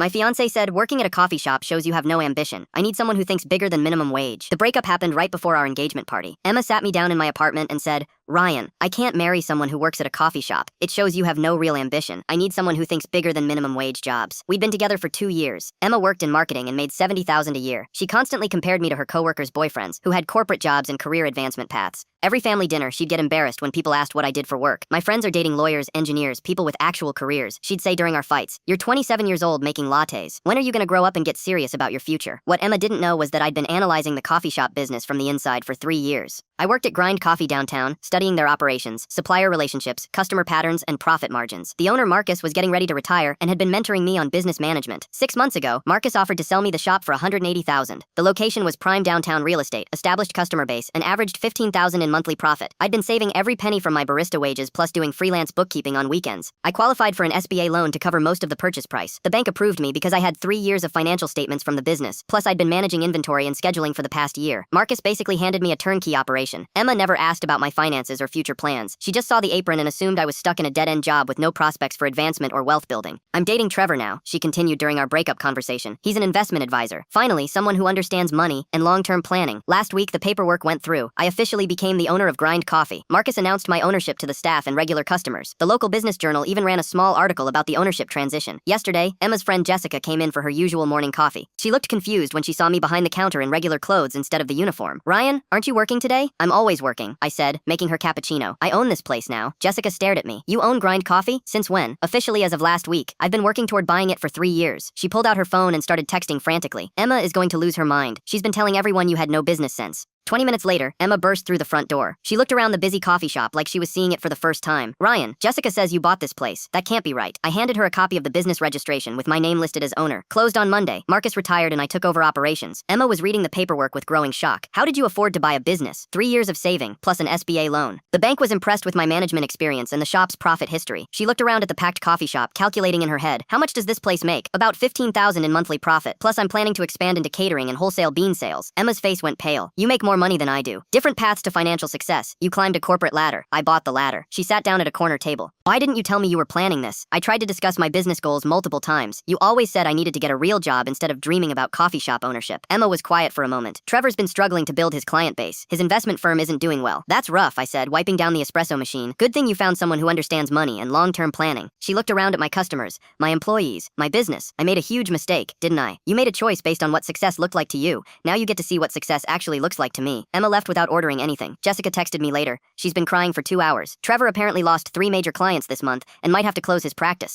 My fiance said, working at a coffee shop shows you have no ambition. I need someone who thinks bigger than minimum wage. The breakup happened right before our engagement party. Emma sat me down in my apartment and said, Ryan, I can't marry someone who works at a coffee shop. It shows you have no real ambition. I need someone who thinks bigger than minimum wage jobs. We'd been together for 2 years. Emma worked in marketing and made $70,000 a year. She constantly compared me to her coworkers' boyfriends, who had corporate jobs and career advancement paths. Every family dinner, she'd get embarrassed when people asked what I did for work. My friends are dating lawyers, engineers, people with actual careers. She'd say during our fights, "You're 27 years old making lattes. When are you gonna grow up and get serious about your future?" What Emma didn't know was that I'd been analyzing the coffee shop business from the inside for 3 years. I worked at Grind Coffee downtown, studying their operations, supplier relationships, customer patterns, and profit margins. The owner, Marcus, was getting ready to retire and had been mentoring me on business management. 6 months ago, Marcus offered to sell me the shop for $180,000. The location was prime downtown real estate, established customer base, and averaged $15,000 in monthly profit. I'd been saving every penny from my barista wages plus doing freelance bookkeeping on weekends. I qualified for an SBA loan to cover most of the purchase price. The bank approved me because I had 3 years of financial statements from the business, plus I'd been managing inventory and scheduling for the past year. Marcus basically handed me a turnkey operation. Emma never asked about my finances or future plans. She just saw the apron and assumed I was stuck in a dead-end job with no prospects for advancement or wealth building. I'm dating Trevor now, she continued during our breakup conversation. He's an investment advisor. Finally, someone who understands money and long-term planning. Last week, the paperwork went through. I officially became the owner of Grind Coffee. Marcus announced my ownership to the staff and regular customers. The local business journal even ran a small article about the ownership transition. Yesterday, Emma's friend Jessica came in for her usual morning coffee. She looked confused when she saw me behind the counter in regular clothes instead of the uniform. Ryan, aren't you working today? I'm always working, I said, making her cappuccino. I own this place now. Jessica stared at me. You own Grind Coffee? Since when? Officially as of last week. I've been working toward buying it for 3 years. She pulled out her phone and started texting frantically. Emma is going to lose her mind. She's been telling everyone you had no business sense. 20 minutes later, Emma burst through the front door. She looked around the busy coffee shop like she was seeing it for the first time. Ryan, Jessica says you bought this place. That can't be right. I handed her a copy of the business registration with my name listed as owner. Closed on Monday. Marcus retired and I took over operations. Emma was reading the paperwork with growing shock. How did you afford to buy a business? 3 years of saving, plus an SBA loan. The bank was impressed with my management experience and the shop's profit history. She looked around at the packed coffee shop, calculating in her head, how much does this place make? About $15,000 in monthly profit. Plus I'm planning to expand into catering and wholesale bean sales. Emma's face went pale. You make more money than I do. Different paths to financial success. You climbed a corporate ladder. I bought the ladder. She sat down at a corner table. Why didn't you tell me you were planning this? I tried to discuss my business goals multiple times. You always said I needed to get a real job instead of dreaming about coffee shop ownership. Emma was quiet for a moment. Trevor's been struggling to build his client base. His investment firm isn't doing well. That's rough, I said, wiping down the espresso machine. Good thing you found someone who understands money and long-term planning. She looked around at my customers, my employees, my business. I made a huge mistake, didn't I? You made a choice based on what success looked like to you. Now you get to see what success actually looks like to me. Emma left without ordering anything. Jessica texted me later. She's been crying for 2 hours. Trevor apparently lost 3 major clients this month and might have to close his practice.